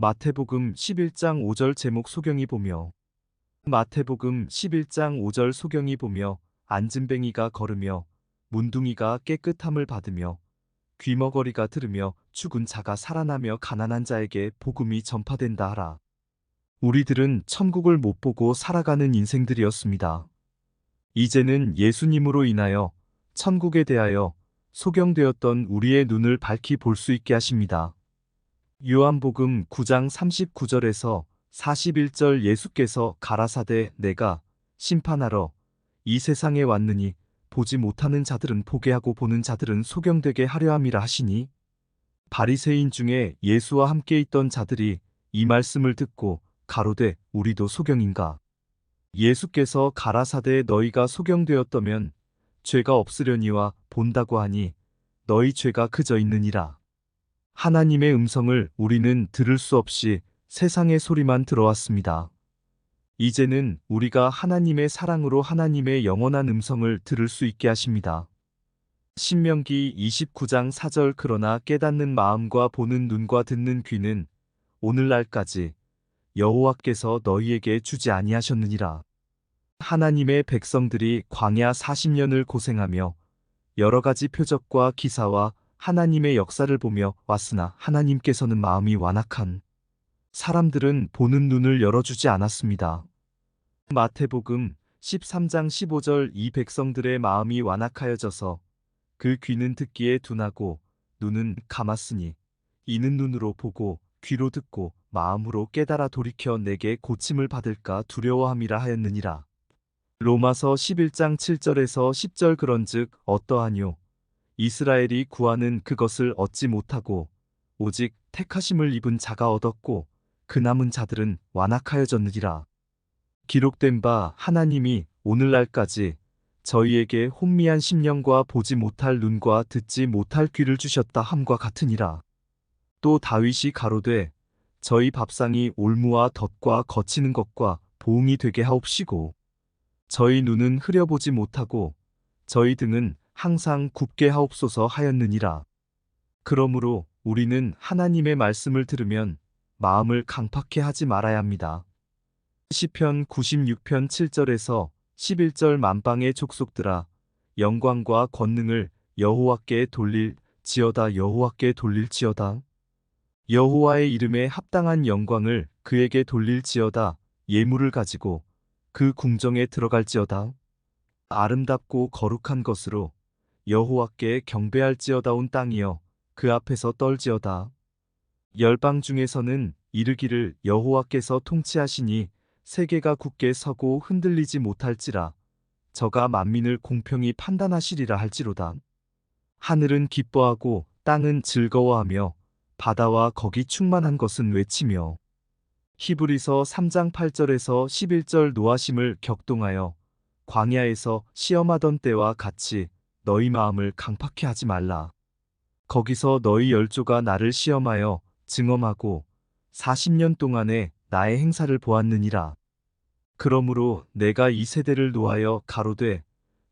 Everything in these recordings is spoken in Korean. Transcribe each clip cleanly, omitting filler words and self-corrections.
마태복음 11장 5절 제목 소경이 보며 마태복음 11장 5절 소경이 보며 안진뱅이가 걸으며 문둥이가 깨끗함을 받으며 귀머거리가 들으며 죽은 자가 살아나며 가난한 자에게 복음이 전파된다 하라. 우리들은 천국을 못 보고 살아가는 인생들이었습니다. 이제는 예수님으로 인하여 천국에 대하여 소경되었던 우리의 눈을 밝히 볼 수 있게 하십니다. 요한복음 9장 39절에서 41절 예수께서 가라사대 내가 심판하러 이 세상에 왔느니 보지 못하는 자들은 보게 하고 보는 자들은 소경되게 하려 함이라 하시니, 바리새인 중에 예수와 함께 있던 자들이 이 말씀을 듣고 가로되 우리도 소경인가? 예수께서 가라사대 너희가 소경되었다면 죄가 없으려니와 본다고 하니 너희 죄가 그저 있느니라. 하나님의 음성을 우리는 들을 수 없이 세상의 소리만 들어왔습니다. 이제는 우리가 하나님의 사랑으로 하나님의 영원한 음성을 들을 수 있게 하십니다. 신명기 29장 4절 그러나 깨닫는 마음과 보는 눈과 듣는 귀는 오늘날까지 여호와께서 너희에게 주지 아니하셨느니라. 하나님의 백성들이 광야 40년을 고생하며 여러 가지 표적과 기사와 하나님의 역사를 보며 왔으나 하나님께서는 마음이 완악한 사람들은 보는 눈을 열어주지 않았습니다. 마태복음 13장 15절 이 백성들의 마음이 완악하여져서 그 귀는 듣기에 둔하고 눈은 감았으니 이는 눈으로 보고 귀로 듣고 마음으로 깨달아 돌이켜 내게 고침을 받을까 두려워함이라 하였느니라. 로마서 11장 7절에서 10절 그런즉 어떠하뇨? 이스라엘이 구하는 그것을 얻지 못하고 오직 택하심을 입은 자가 얻었고 그 남은 자들은 완악하여졌느니라. 기록된 바 하나님이 오늘날까지 저희에게 혼미한 심령과 보지 못할 눈과 듣지 못할 귀를 주셨다 함과 같으니라. 또 다윗이 가로되 저희 밥상이 올무와 덫과 거치는 것과 보응이 되게 하옵시고 저희 눈은 흐려보지 못하고 저희 등은 항상 굽게 하옵소서 하였느니라. 그러므로 우리는 하나님의 말씀을 들으면 마음을 강팍해 하지 말아야 합니다. 시편 96편 7절에서 11절 만방의 족속들아 영광과 권능을 여호와께 돌릴지어다 여호와께 돌릴지어다. 여호와의 이름에 합당한 영광을 그에게 돌릴지어다. 예물을 가지고 그 궁정에 들어갈지어다. 아름답고 거룩한 것으로 여호와께 경배할지어다. 온 땅이여 그 앞에서 떨지어다. 열방 중에서는 이르기를 여호와께서 통치하시니 세계가 굳게 서고 흔들리지 못할지라. 저가 만민을 공평히 판단하시리라 할지로다. 하늘은 기뻐하고 땅은 즐거워하며 바다와 거기 충만한 것은 외치며. 히브리서 3장 8절에서 11절 노하심을 격동하여 광야에서 시험하던 때와 같이 너희 마음을 강팍해 하지 말라. 거기서 너희 열조가 나를 시험하여 증언하고 40년 동안에 나의 행사를 보았느니라. 그러므로 내가 이 세대를 노하여 가로되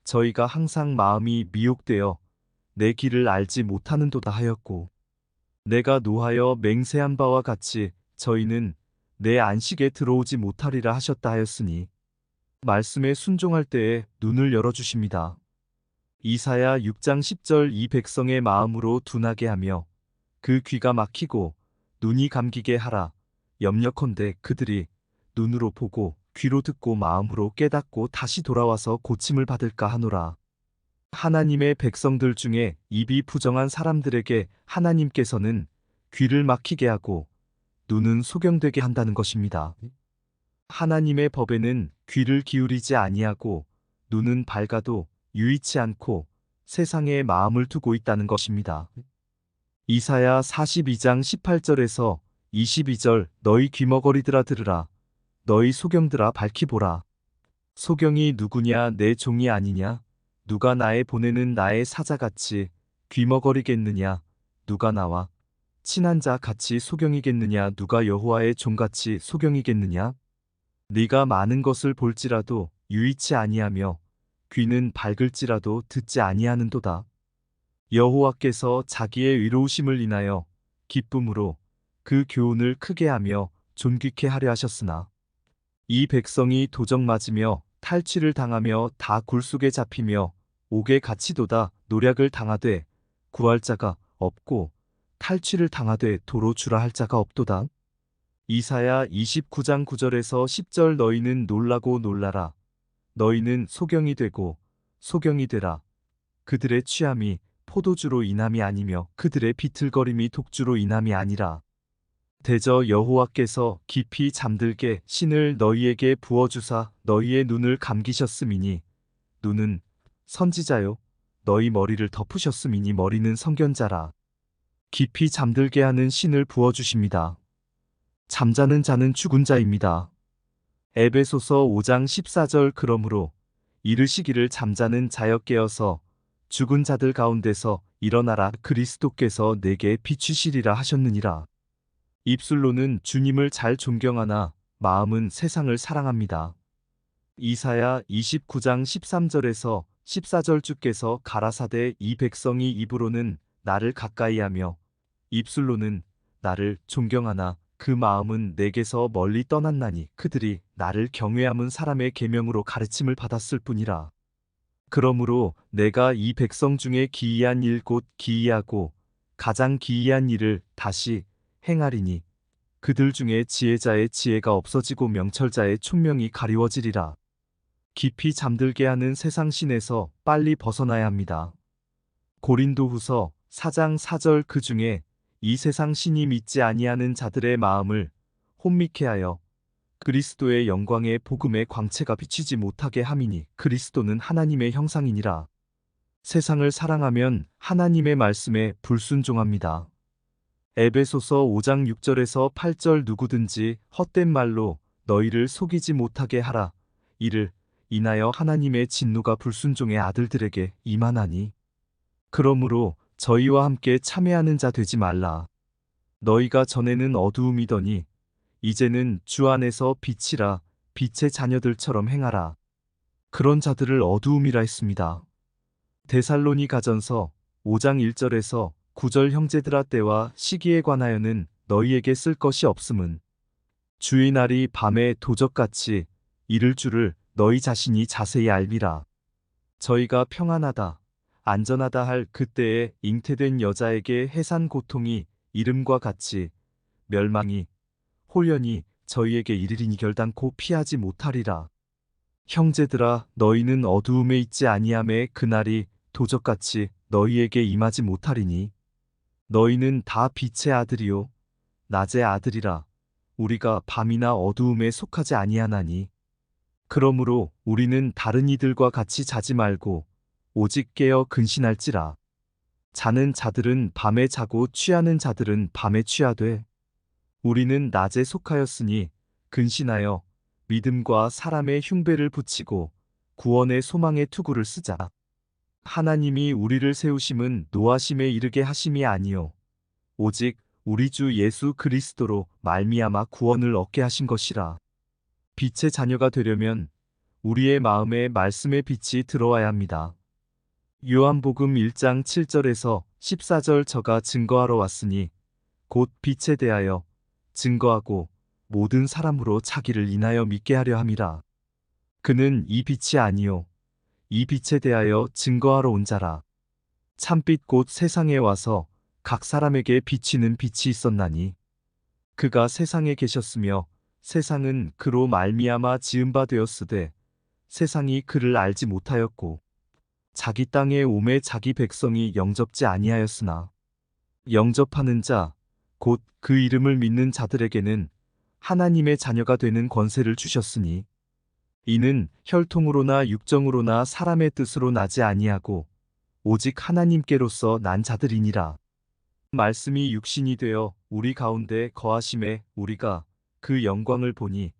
저희가 항상 마음이 미혹되어 내 길을 알지 못하는도다 하였고, 내가 노하여 맹세한 바와 같이 저희는 내 안식에 들어오지 못하리라 하셨다 하였으니 말씀에 순종할 때에 눈을 열어주십니다. 이사야 6장 10절 이 백성의 마음으로 둔하게 하며 그 귀가 막히고 눈이 감기게 하라. 염려컨대 그들이 눈으로 보고 귀로 듣고 마음으로 깨닫고 다시 돌아와서 고침을 받을까 하노라. 하나님의 백성들 중에 입이 부정한 사람들에게 하나님께서는 귀를 막히게 하고 눈은 소경되게 한다는 것입니다. 하나님의 법에는 귀를 기울이지 아니하고 눈은 밝아도 유의치 않고 세상에 마음을 두고 있다는 것입니다. 이사야 42장 18절에서 22절 너희 귀머거리들아 들으라. 너희 소경들아 밝히 보라. 소경이 누구냐? 내 종이 아니냐? 누가 나의 보내는 나의 사자같이 귀머거리겠느냐? 누가 나와 친한 자 같이 소경이겠느냐? 누가 여호와의 종같이 소경이겠느냐? 네가 많은 것을 볼지라도 유의치 아니하며 귀는 밝을지라도 듣지 아니하는도다. 여호와께서 자기의 의로우심을 인하여 기쁨으로 그 교훈을 크게 하며 존귀케 하려 하셨으나 이 백성이 도적 맞으며 탈취를 당하며 다 굴속에 잡히며 옥에 갇히도다 노략을 당하되 구할 자가 없고 탈취를 당하되 도로 주라 할 자가 없도다. 이사야 29장 9절에서 10절 너희는 놀라고 놀라라. 너희는 소경이 되고 소경이 되라. 그들의 취함이 포도주로 인함이 아니며 그들의 비틀거림이 독주로 인함이 아니라. 대저 여호와께서 깊이 잠들게 신을 너희에게 부어주사 너희의 눈을 감기셨음이니 눈은 선지자요 너희 머리를 덮으셨음이니 머리는 선견자라. 깊이 잠들게 하는 신을 부어주십니다. 잠자는 자는 죽은 자입니다. 에베소서 5장 14절 그러므로 이르시기를 잠자는 자여 깨어서 죽은 자들 가운데서 일어나라 그리스도께서 내게 비추시리라 하셨느니라. 입술로는 주님을 잘 존경하나 마음은 세상을 사랑합니다. 이사야 29장 13절에서 14절 주께서 가라사대 이 백성이 입으로는 나를 가까이하며 입술로는 나를 존경하나 그 마음은 내게서 멀리 떠났나니 그들이 나를 경외함은 사람의 계명으로 가르침을 받았을 뿐이라. 그러므로 내가 이 백성 중에 기이한 일 곧 기이하고 가장 기이한 일을 다시 행하리니 그들 중에 지혜자의 지혜가 없어지고 명철자의 총명이 가리워지리라. 깊이 잠들게 하는 세상 신에서 빨리 벗어나야 합니다. 고린도후서 4장 4절 그 중에 이 세상 신이 믿지 아니하는 자들의 마음을 혼미케 하여 그리스도의 영광의 복음의 광채가 비치지 못하게 함이니 그리스도는 하나님의 형상이니라. 세상을 사랑하면 하나님의 말씀에 불순종합니다. 에베소서 5장 6절에서 8절 누구든지 헛된 말로 너희를 속이지 못하게 하라. 이를 인하여 하나님의 진노가 불순종의 아들들에게 임하나니. 그러므로 저희와 함께 참회하는 자 되지 말라. 너희가 전에는 어두움이더니 이제는 주 안에서 빛이라. 빛의 자녀들처럼 행하라. 그런 자들을 어두움이라 했습니다. 데살로니가전서 5장 1절에서 9절 형제들아 때와 시기에 관하여는 너희에게 쓸 것이 없음은 주의 날이 밤에 도적같이 이를 줄을 너희 자신이 자세히 알미라. 저희가 평안하다 안전하다 할 그때에 잉태된 여자에게 해산 고통이 이름과 같이 멸망이 홀연히 저희에게 이르리니 결단코 피하지 못하리라. 형제들아 너희는 어두움에 있지 아니함에 그날이 도적같이 너희에게 임하지 못하리니 너희는 다 빛의 아들이요 낮의 아들이라. 우리가 밤이나 어두움에 속하지 아니하나니 그러므로 우리는 다른 이들과 같이 자지 말고 오직 깨어 근신할지라. 자는 자들은 밤에 자고 취하는 자들은 밤에 취하되 우리는 낮에 속하였으니 근신하여 믿음과 사람의 흉배를 붙이고 구원의 소망의 투구를 쓰자. 하나님이 우리를 세우심은 노하심에 이르게 하심이 아니요 오직 우리 주 예수 그리스도로 말미암아 구원을 얻게 하신 것이라. 빛의 자녀가 되려면 우리의 마음에 말씀의 빛이 들어와야 합니다. 요한복음 1장 7절에서 14절 저가 증거하러 왔으니 곧 빛에 대하여 증거하고 모든 사람으로 자기를 인하여 믿게 하려 함이라. 그는 이 빛이 아니요 이 빛에 대하여 증거하러 온 자라. 참빛 곧 세상에 와서 각 사람에게 비치는 빛이 있었나니 그가 세상에 계셨으며 세상은 그로 말미암아 지은 바 되었으되 세상이 그를 알지 못하였고 자기 땅에 오매 자기 백성이 영접지 아니하였으나 영접하는 자 곧 그 이름을 믿는 자들에게는 하나님의 자녀가 되는 권세를 주셨으니 이는 혈통으로나 육정으로나 사람의 뜻으로 나지 아니하고 오직 하나님께로서 난 자들이니라. 말씀이 육신이 되어 우리 가운데 거하심에 우리가 그 영광을 보니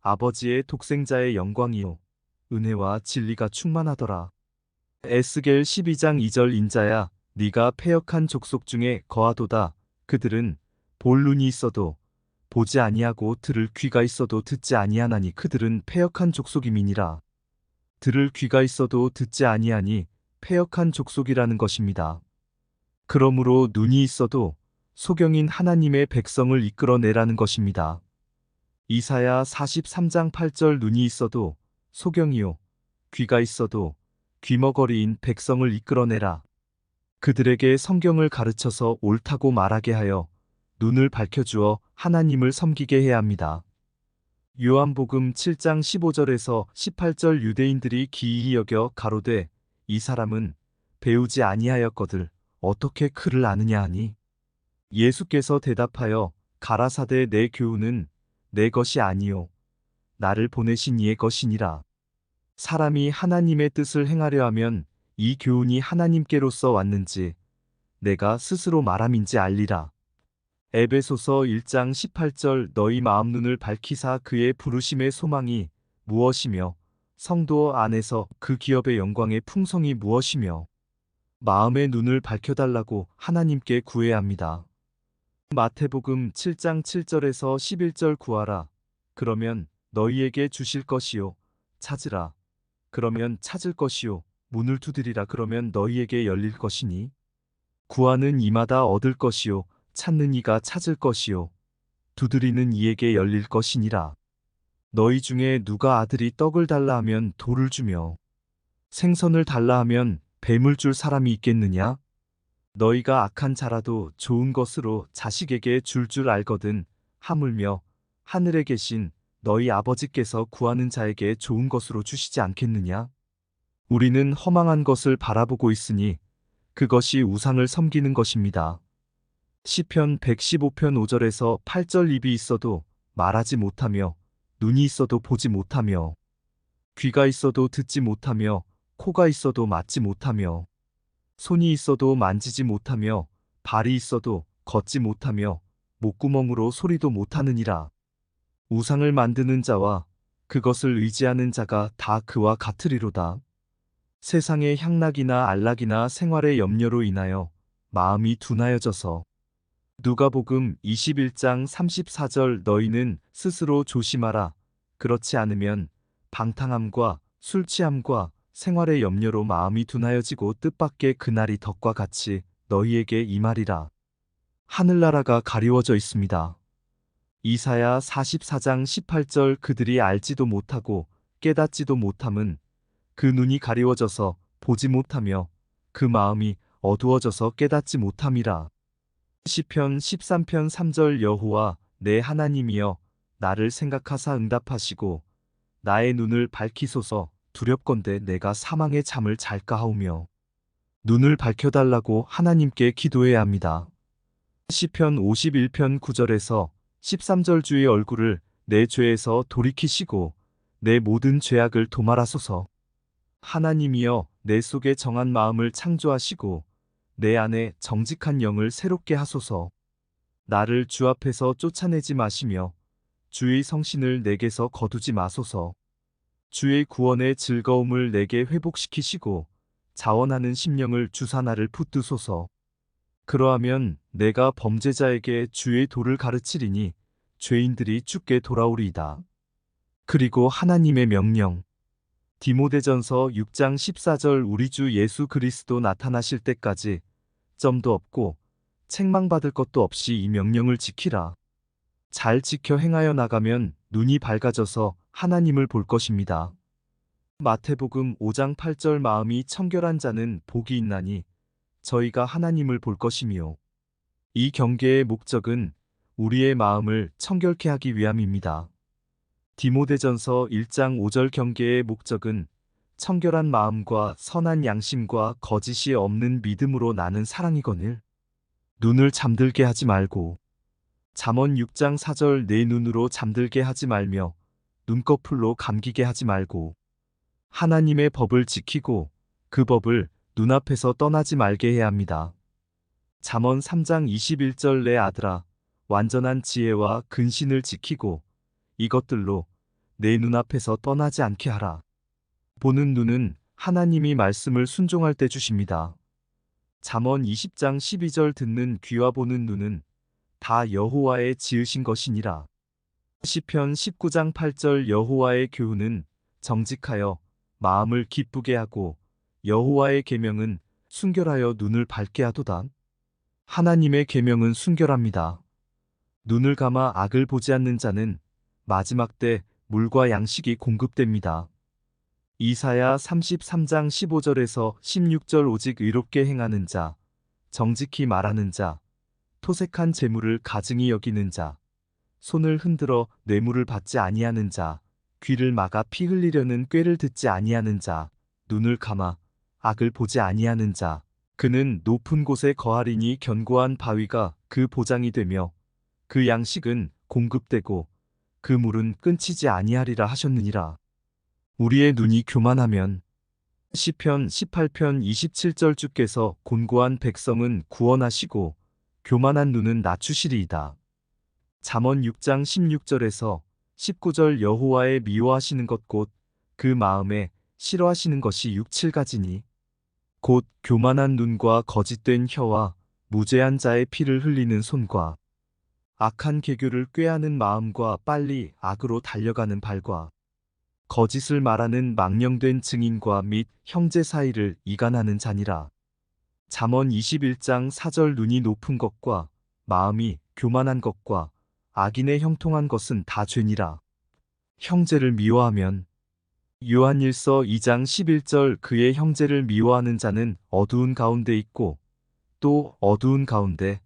아버지의 독생자의 영광이요 은혜와 진리가 충만하더라. 에스겔 12장 2절 인자야 네가 패역한 족속 중에 거하도다. 그들은 볼 눈이 있어도 보지 아니하고 들을 귀가 있어도 듣지 아니하나니 그들은 패역한 족속임이니라. 들을 귀가 있어도 듣지 아니하니 패역한 족속이라는 것입니다. 그러므로 눈이 있어도 소경인 하나님의 백성을 이끌어내라는 것입니다. 이사야 43장 8절 눈이 있어도 소경이요 귀가 있어도 귀머거리인 백성을 이끌어내라. 그들에게 성경을 가르쳐서 옳다고 말하게 하여 눈을 밝혀주어 하나님을 섬기게 해야 합니다. 요한복음 7장 15절에서 18절 유대인들이 기이히 여겨 가로되 이 사람은 배우지 아니하였거들 어떻게 그를 아느냐 하니 예수께서 대답하여 가라사대 내 교훈은 내 것이 아니요 나를 보내신 이의 것이니라. 사람이 하나님의 뜻을 행하려 하면 이 교훈이 하나님께로서 왔는지 내가 스스로 말함인지 알리라. 에베소서 1장 18절 너희 마음 눈을 밝히사 그의 부르심의 소망이 무엇이며 성도 안에서 그 기업의 영광의 풍성이 무엇이며 마음의 눈을 밝혀달라고 하나님께 구해야 합니다. 마태복음 7장 7절에서 11절 구하라. 그러면 너희에게 주실 것이요. 찾으라. 그러면 찾을 것이요. 문을 두드리라. 그러면 너희에게 열릴 것이니. 구하는 이마다 얻을 것이요. 찾는 이가 찾을 것이요. 두드리는 이에게 열릴 것이니라. 너희 중에 누가 아들이 떡을 달라 하면 돌을 주며 생선을 달라 하면 뱀을 줄 사람이 있겠느냐? 너희가 악한 자라도 좋은 것으로 자식에게 줄 알거든 하물며 하늘에 계신 너희 아버지께서 구하는 자에게 좋은 것으로 주시지 않겠느냐? 우리는 허망한 것을 바라보고 있으니 그것이 우상을 섬기는 것입니다. 시편 115편 5절에서 8절 입이 있어도 말하지 못하며 눈이 있어도 보지 못하며 귀가 있어도 듣지 못하며 코가 있어도 맞지 못하며 손이 있어도 만지지 못하며 발이 있어도 걷지 못하며 목구멍으로 소리도 못하느니라. 우상을 만드는 자와 그것을 의지하는 자가 다 그와 같으리로다. 세상의 향락이나 안락이나 생활의 염려로 인하여 마음이 둔하여져서 누가복음 21장 34절 너희는 스스로 조심하라. 그렇지 않으면 방탕함과 술 취함과 생활의 염려로 마음이 둔하여지고 뜻밖의 그날이 덕과 같이 너희에게 임하리라. 하늘나라가 가리워져 있습니다. 이사야 44장 18절 그들이 알지도 못하고 깨닫지도 못함은 그 눈이 가리워져서 보지 못하며 그 마음이 어두워져서 깨닫지 못함이라. 시편 13편 3절 여호와 내 하나님이여 나를 생각하사 응답하시고 나의 눈을 밝히소서. 두렵건대 내가 사망의 잠을 잘까 하오며 눈을 밝혀달라고 하나님께 기도해야 합니다. 시편 51편 9절에서 13절 주의 얼굴을 내 죄에서 돌이키시고 내 모든 죄악을 도말하소서. 하나님이여 내 속에 정한 마음을 창조하시고 내 안에 정직한 영을 새롭게 하소서. 나를 주 앞에서 쫓아내지 마시며 주의 성신을 내게서 거두지 마소서. 주의 구원의 즐거움을 내게 회복시키시고 자원하는 심령을 주사 나를 붙드소서. 그러하면 내가 범죄자에게 주의 도를 가르치리니 죄인들이 주께 돌아오리이다. 그리고 하나님의 명령 디모데전서 6장 14절 우리 주 예수 그리스도 나타나실 때까지 점도 없고 책망받을 것도 없이 이 명령을 지키라. 잘 지켜 행하여 나가면 눈이 밝아져서 하나님을 볼 것입니다. 마태복음 5장 8절 마음이 청결한 자는 복이 있나니 저희가 하나님을 볼 것이며 이 경계의 목적은 우리의 마음을 청결케 하기 위함입니다. 디모데전서 1장 5절 경계의 목적은 청결한 마음과 선한 양심과 거짓이 없는 믿음으로 나는 사랑이거늘 눈을 잠들게 하지 말고 잠언 6장 4절 내 눈으로 잠들게 하지 말며 눈꺼풀로 감기게 하지 말고 하나님의 법을 지키고 그 법을 눈앞에서 떠나지 말게 해야 합니다. 잠언 3장 21절 내 아들아 완전한 지혜와 근신을 지키고 이것들로 내 눈앞에서 떠나지 않게 하라. 보는 눈은 하나님이 말씀을 순종할 때 주십니다. 잠언 20장 12절 듣는 귀와 보는 눈은 다 여호와의 지으신 것이니라. 시편 19장 8절 여호와의 교훈은 정직하여 마음을 기쁘게 하고 여호와의 계명은 순결하여 눈을 밝게 하도다. 하나님의 계명은 순결합니다. 눈을 감아 악을 보지 않는 자는 마지막 때 물과 양식이 공급됩니다. 이사야 33장 15절에서 16절 오직 의롭게 행하는 자, 정직히 말하는 자, 토색한 재물을 가증히 여기는 자, 손을 흔들어 뇌물을 받지 아니하는 자, 귀를 막아 피 흘리려는 꾀를 듣지 아니하는 자, 눈을 감아 악을 보지 아니하는 자, 그는 높은 곳에 거하리니 견고한 바위가 그 보장이 되며 그 양식은 공급되고 그 물은 끊치지 아니하리라 하셨느니라. 우리의 눈이 교만하면 시편 18편 27절 주께서 곤고한 백성은 구원하시고 교만한 눈은 낮추시리이다. 잠언 6장 16절에서 19절 여호와의 미워하시는 것 곧 그 마음에 싫어하시는 것이 6, 7가지니 곧 교만한 눈과 거짓된 혀와 무죄한 자의 피를 흘리는 손과 악한 계교를 꾀하는 마음과 빨리 악으로 달려가는 발과 거짓을 말하는 망령된 증인과 및 형제 사이를 이간하는 자니라. 잠언 21장 4절 눈이 높은 것과 마음이 교만한 것과 악인의 형통한 것은 다 죄니라. 형제를 미워하면 요한일서 2장 11절 그의 형제를 미워하는 자는 어두운 가운데 있고 또 어두운 가운데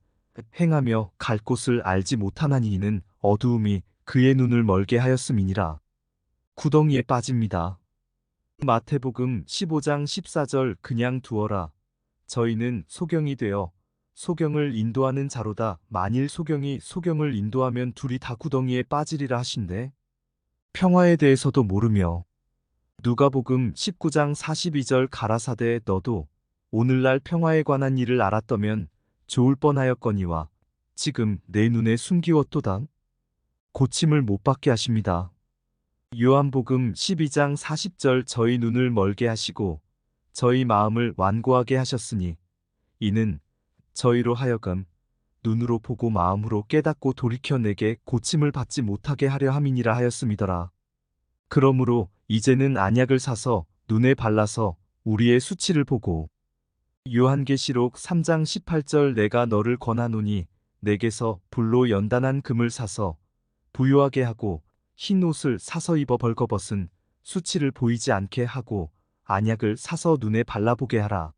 행하며 갈 곳을 알지 못하나니 이는 어두움이 그의 눈을 멀게 하였음이니라. 구덩이에 빠집니다. 마태복음 15장 14절 그냥 두어라. 저희는 소경이 되어 소경을 인도하는 자로다. 만일 소경이 소경을 인도하면 둘이 다 구덩이에 빠지리라 하신대. 평화에 대해서도 모르며 누가복음 19장 42절 가라사대 너도 오늘날 평화에 관한 일을 알았더면 좋을 뻔하였거니와 지금 내 눈에 숨기웠도다. 고침을 못 받게 하십니다. 요한복음 12장 40절 저희 눈을 멀게 하시고 저희 마음을 완고하게 하셨으니 이는 저희로 하여금 눈으로 보고 마음으로 깨닫고 돌이켜 내게 고침을 받지 못하게 하려 함이니라 하였음이더라. 그러므로 이제는 안약을 사서 눈에 발라서 우리의 수치를 보고 요한계시록 3장 18절 내가 너를 권하노니 내게서 불로 연단한 금을 사서 부유하게 하고 흰 옷을 사서 입어 벌거벗은 수치를 보이지 않게 하고 안약을 사서 눈에 발라보게 하라.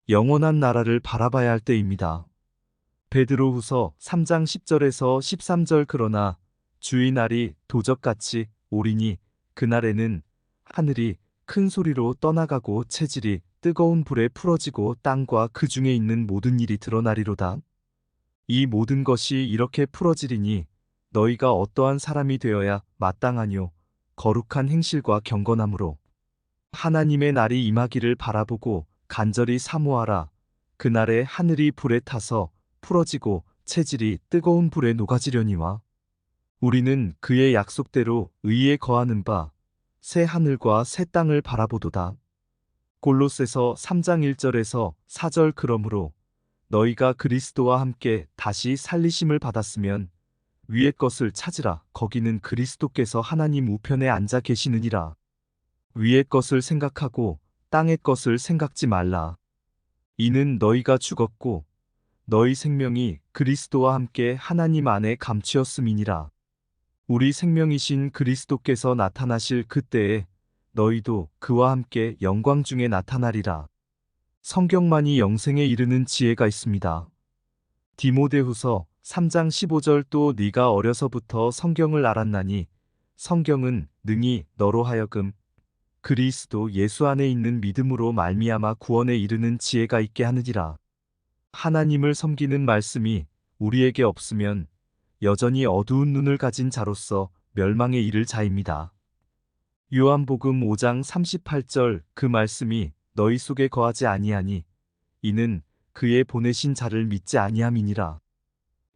영원한 나라를 바라봐야 할 때입니다. 베드로후서 3장 10절에서 13절 그러나 주의 날이 도적같이 오리니 그날에는 하늘이 큰 소리로 떠나가고 체질이 뜨거운 불에 풀어지고 땅과 그 중에 있는 모든 일이 드러나리로다. 이 모든 것이 이렇게 풀어지리니 너희가 어떠한 사람이 되어야 마땅하뇨 거룩한 행실과 경건함으로 하나님의 날이 임하기를 바라보고 간절히 사모하라. 그날에 하늘이 불에 타서 풀어지고 체질이 뜨거운 불에 녹아지려니와 우리는 그의 약속대로 의에 거하는 바 새 하늘과 새 땅을 바라보도다. 골로새서 3장 1절에서 4절 그러므로 너희가 그리스도와 함께 다시 살리심을 받았으면 위의 것을 찾으라. 거기는 그리스도께서 하나님 우편에 앉아 계시느니라. 위의 것을 생각하고 땅의 것을 생각지 말라. 이는 너희가 죽었고 너희 생명이 그리스도와 함께 하나님 안에 감추었음이니라. 우리 생명이신 그리스도께서 나타나실 그때에 너희도 그와 함께 영광 중에 나타나리라. 성경만이 영생에 이르는 지혜가 있습니다. 디모데후서 3장 15절 또 네가 어려서부터 성경을 알았나니 성경은 능히 너로 하여금 그리스도 예수 안에 있는 믿음으로 말미암아 구원에 이르는 지혜가 있게 하느니라. 하나님을 섬기는 말씀이 우리에게 없으면 여전히 어두운 눈을 가진 자로서 멸망에 이를 자입니다. 요한복음 5장 38절 그 말씀이 너희 속에 거하지 아니하니 이는 그의 보내신 자를 믿지 아니함이니라.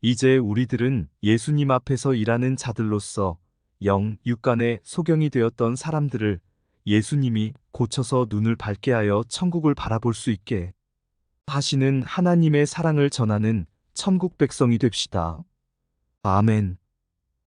이제 우리들은 예수님 앞에서 일하는 자들로서 영, 육간의 소경이 되었던 사람들을 예수님이 고쳐서 눈을 밝게 하여 천국을 바라볼 수 있게 하시는 하나님의 사랑을 전하는 천국 백성이 됩시다. 아멘.